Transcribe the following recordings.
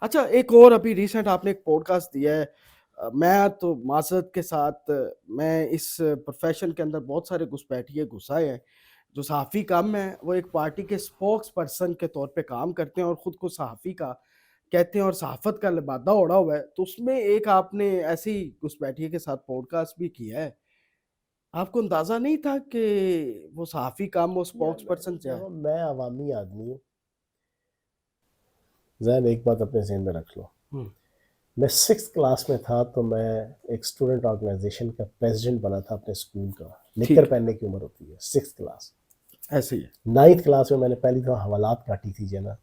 اچھا ایک اور ابھی ریسنٹ آپ نے ایک پوڈ کاسٹ دیا ہے، میں تو معذرت کے ساتھ میں اس پروفیشن کے اندر بہت سارے گھسپیٹھیے گھسائے ہیں، جو صحافی کم ہیں وہ ایک پارٹی کے اسپوکس پرسن کے طور پہ کام کرتے ہیں اور خود کو صحافی کا کہتے ہیں اور صحافت کا لبادہ اوڑا ہوا ہے، تو اس میں ایک آپ نے ایسی گھسپیٹھیے کے ساتھ پوڈ کاسٹ بھی کیا ہے، آپ کو اندازہ نہیں تھا کہ وہ صحافی کم وہ اسپوکس پرسن کیا ہے؟ میں عوامی آدمی ہوں. ذہن ایک بات اپنے ذہن میں رکھ لو، میں 6th کلاس میں تھا تو میں ایک اسٹوڈنٹ آرگنائزیشن کا پریزیڈنٹ بنا تھا اپنے اسکول کا. نکر پہننے کی عمر ہوتی ہے 6th کلاس. ایسے ہی ہے 9th کلاس میں نے پہلی دفعہ حوالات کاٹی تھی جنا،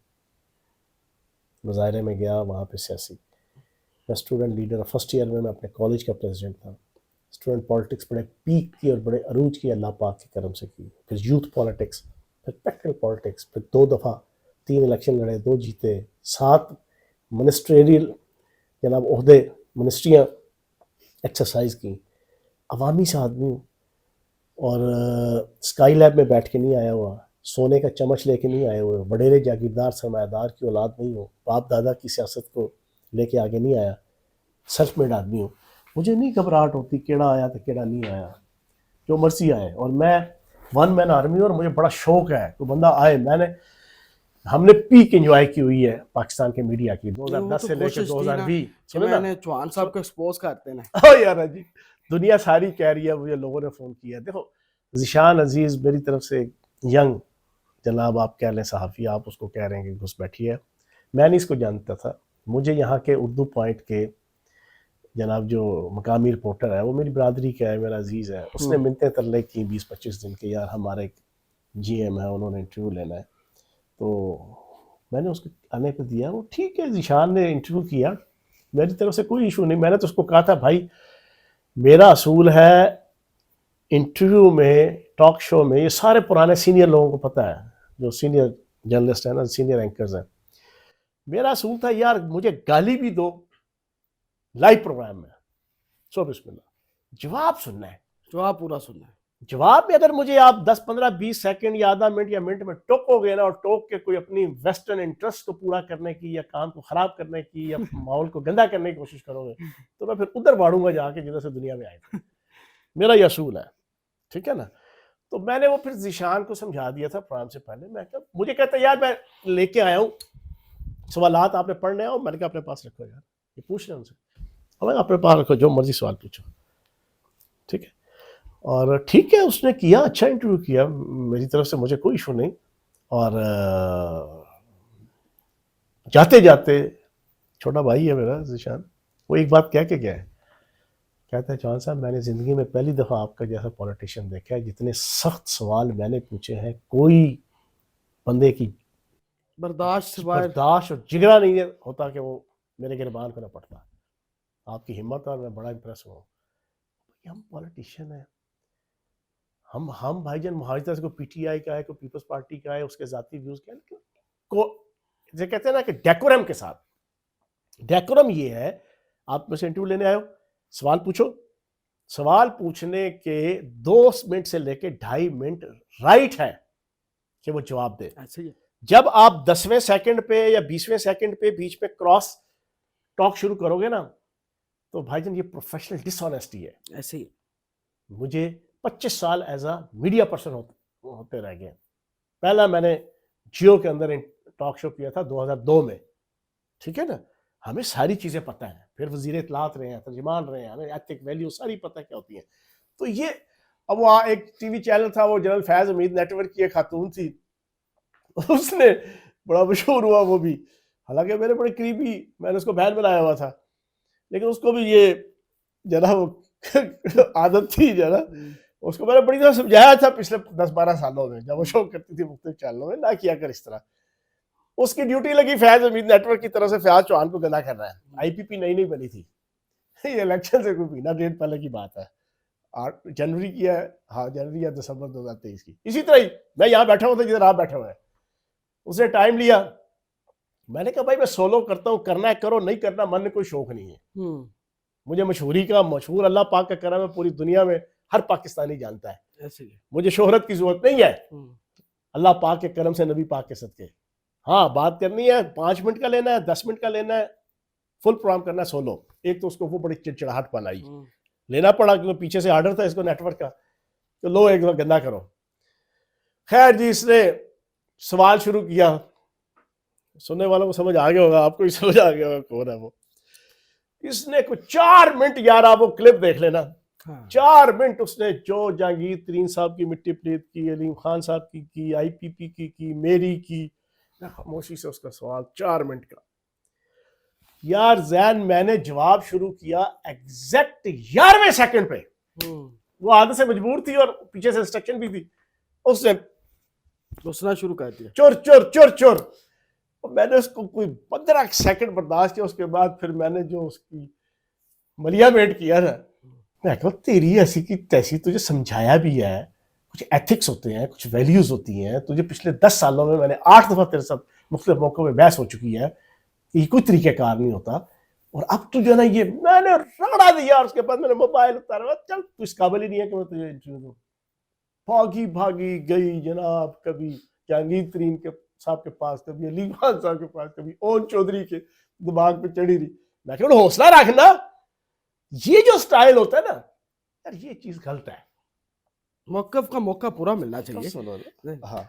مظاہرے میں گیا وہاں پہ سیاسی. میں اسٹوڈنٹ لیڈر، فرسٹ ایئر میں اپنے کالج کا پریزیڈنٹ تھا. اسٹوڈنٹ پالیٹکس بڑے پیک کی اور بڑے عروج کی اللہ پاک کے کرم سے کی. پھر یوتھ پالیٹکس، پھر پریکٹیکل پالیٹکس، پھر 2 دفعہ 3 الیکشن لڑے، 2 جیتے، 7 منسٹریریل جناب عہدے منسٹریاں ایکسرسائز کی. عوامی سے آدمی ہوں اور اسکائی لیب میں بیٹھ کے نہیں آیا ہوا، سونے کا چمچ لے کے نہیں آئے ہوئے، وڈیرے جاگیردار سرمایہ دار کی اولاد نہیں ہوں، باپ دادا کی سیاست کو لے کے آگے نہیں آیا، سیلف میڈ آدمی ہوں. مجھے نہیں گھبراہٹ ہوتی کیڑا آیا تو کیڑا نہیں آیا، جو مرضی آئے. اور میں 1 مین آرمی اور مجھے بڑا شوق ہے کوئی بندہ آئے. ہم نے پیک انجوائے کی ہوئی ہے پاکستان کے میڈیا کی 2010 سے لے کے 2020. میں نے چوہان صاحب کو ایکسپوز کرتے ہیں یار جی دنیا ساری کہہ رہی ہے، مجھے لوگوں نے فون کیا. دیکھو ذیشان عزیز میری طرف سے ینگ جناب آپ کہہ لیں صحافی، آپ اس کو کہہ رہے ہیں کہ گھس بیٹھی ہے. میں نہیں اس کو جانتا تھا. مجھے یہاں کے اردو پوائنٹ کے جناب جو مقامی رپورٹر ہے وہ میری برادری کا ہے، میرا عزیز ہے. اس نے منتیں ترلے کی 20-25 دن کے، یار ہمارے جی ایم ہے انہوں نے انٹرویو لینا ہے. تو میں نے اس کو آنے پہ دیا. وہ ٹھیک ہے ذیشان نے انٹرویو کیا، میری طرف سے کوئی ایشو نہیں. میں نے تو اس کو کہا تھا بھائی میرا اصول ہے انٹرویو میں، ٹاک شو میں، یہ سارے پرانے سینئر لوگوں کو پتہ ہے جو سینئر جرنلسٹ ہیں نا، سینئر اینکرز ہیں، میرا اصول تھا یار مجھے گالی بھی دو لائیو پروگرام میں، سو بسم اللہ، جواب سننا ہے، جواب پورا سننا ہے. جواب میں اگر مجھے آپ 10-15-20 سیکنڈ یا آدھا منٹ یا منٹ میں ٹوکو گے نا، اور ٹوک کے کوئی اپنی ویسٹرن انٹرسٹ کو پورا کرنے کی یا کام کو خراب کرنے کی یا ماحول کو گندا کرنے کی کوشش کرو گے تو میں پھر ادھر باڑوں گا جا کے جدھر سے دنیا میں آئے تھے. میرا یہ اصول ہے، ٹھیک ہے نا. تو میں نے وہ پھر ذیشان کو سمجھا دیا تھا پروگرام سے پہلے. میں کہا مجھے کہتا یار میں لے کے آیا ہوں سوالات آپ نے پڑھنے ہیں، میں نے کہا اپنے پاس رکھو یار، یہ پوچھ رہے ہیں ان سے، اور اپنے پاس رکھو جو مرضی سوال پوچھو، ٹھیک ہے. اور ٹھیک ہے اس نے کیا، اچھا انٹرویو کیا، میری طرف سے مجھے کوئی ایشو نہیں. اور جاتے جاتے چھوٹا بھائی ہے میرا ذیشان، وہ ایک بات کہہ کے گیا ہے، کہتا ہے چوہان صاحب میں نے زندگی میں پہلی دفعہ آپ کا جیسا پولیٹیشین دیکھا ہے، جتنے سخت سوال میں نے پوچھے ہیں کوئی بندے کی برداشت اور جگرا نہیں ہوتا کہ وہ میرے گربان کو نہ پڑتا. آپ کی ہمت ہے اور میں بڑا امپریس ہوا. ہم پولیٹیشین ہیں، ہم بھائی جان مہاجر طرح سے کوئی پی ٹی آئی کا ہے، کوئی پیپلز پارٹی کا ہے، اس کے ذاتی ویوز کیا ہے، جو کہتے ہیں نا کہ ڈیکورم کے ساتھ. ڈیکورم یہ ہے آپ میں سے انٹرویو لینے آئے ہو، سوال پوچھو، سوال پوچھنے کے 2 منٹ سے لے کے 2.5 منٹ رائٹ ہے کہ وہ جواب دے. جب آپ 10ویں سیکنڈ پہ یا 20ویں سیکنڈ پہ بیچ میں کراس ٹاک شروع کرو گے نا تو بھائی جان یہ پروفیشنل ڈس آنیسٹی ہے. ایسے ہی مجھے 25 سال ایز اے میڈیا پرسن ہوتے رہ گئے. پہلا میں نے جیو کے اندر ٹاک شو کیا تھا 2002 میں، ٹھیک ہے نا. ہمیں ساری چیزیں پتہ ہیں، پھر وزیر اطلاعات رہے ہیں، ترجمان رہے ہیں، ہمیں ایتھک ویلیو ساری پتہ کیا ہوتی ہیں. تو یہ اب وہاں ایک ٹی وی چینل تھا، وہ جنرل فیض امید نیٹ ورک کی ایک خاتون تھی، اس نے بڑا مشہور ہوا وہ بھی، حالانکہ میرے بڑے قریبی، میں نے اس کو بہن بنایا ہوا تھا، لیکن اس کو بھی یہ جنا وہ عادت تھی جنا. اس کو میں نے بڑی طرح سمجھایا تھا پچھلے 10-12 سالوں میں جب وہ شو کرتی تھی مختلف چینلوں میں، نہ کیا کر اس طرح. اس کی ڈیوٹی لگی فیض امید نیٹ ورک کی طرف سے فیاض چوہان کو گندا کر رہا ہے. آئی پی پی نئی بنی تھی، یہ الیکشن سے کوئی مہینہ ڈیڑھ پہلے کی بات ہے، 8 جنوری کی ہے، ہاں جنوری یا دسمبر 2023 کی. اسی طرح ہی میں یہاں بیٹھا ہوا تھا جدھر آپ بیٹھے ہوئے ہیں. اس نے ٹائم لیا، میں نے کہا بھائی میں سولو کرتا ہوں، کرنا ہے کرو، نہیں کرنا من میں کوئی شوق نہیں ہے. مجھے مشہوری کا، مشہور اللہ پاک کا کرم ہے، پوری دنیا میں ہر پاکستانی جانتا ہے. مجھے شہرت کی ضرورت نہیں ہے، اللہ پاک کے کرم سے، نبی پاک کے صدقے ہاں بات کرنی ہے 5 منٹ کا لینا ہے 10 منٹ کا لینا ہے فل پروگرام کرنا ہے سولو. ایک تو اس کو وہ بڑی چڑچڑاہٹ پن آئی, لینا پڑا کیونکہ پیچھے سے آرڈر تھا اس کو نیٹ ورک کا, تو لو ایک گندا کرو. خیر جی اس نے سوال شروع کیا, سننے والوں کو سمجھ آ گیا ہوگا, آپ کو بھی سمجھ آ گیا ہوگا کون ہے وہ. اس نے کوئی 4 منٹ یار آپ وہ کلپ دیکھ لینا, 4 منٹ اس نے جو جہانگیر ترین صاحب کی مٹی پلیت کی, علیم خان صاحب کی آئی پی پی کی میری کی, خاموشی سے اس کا سوال 4 منٹ کا. یار زین میں نے جواب شروع کیا ایگزیکٹ 11ویں سیکنڈ پہ, وہ عادت سے مجبور تھی اور پیچھے سے انسٹرکشن بھی تھی, اس نے دوسرا شروع کر دیا چور چور چور چور. میں نے اس کو کوئی 15 سیکنڈ برداشت کیا, اس کے بعد پھر میں نے جو اس کی ملیا میٹ کیا نا, میں کہا تیری ایسی کی تیسی, تجھے سمجھایا بھی ہے, کچھ ایتھکس ہوتے ہیں, کچھ ویلیوز ہوتی ہیں, تجھے پچھلے 10 سالوں میں نے 8 دفعہ تیرے ساتھ مختلف موقعوں میں بحث ہو چکی ہے, یہ کوئی طریقہ کار نہیں ہوتا. اور اب تو جو ہے نا یہ میں نے رگڑا دیا, اور اس کے بعد میں نے موبائل اتارا, چل تو اس قابل ہی نہیں ہے کہ میں تجھے انٹرویو دوں. بھاگی گئی جناب, کبھی جہانگیر ترین کے صاحب کے پاس, کبھی علیم خان صاحب کے پاس, کبھی اون چودھری کے دماغ پہ چڑھی رہی. میں کہ حوصلہ رکھنا, یہ جو سٹائل ہوتا ہے نا یار, یہ چیز غلط ہے. موقف کا موقع پورا ملنا چاہیے. ہاں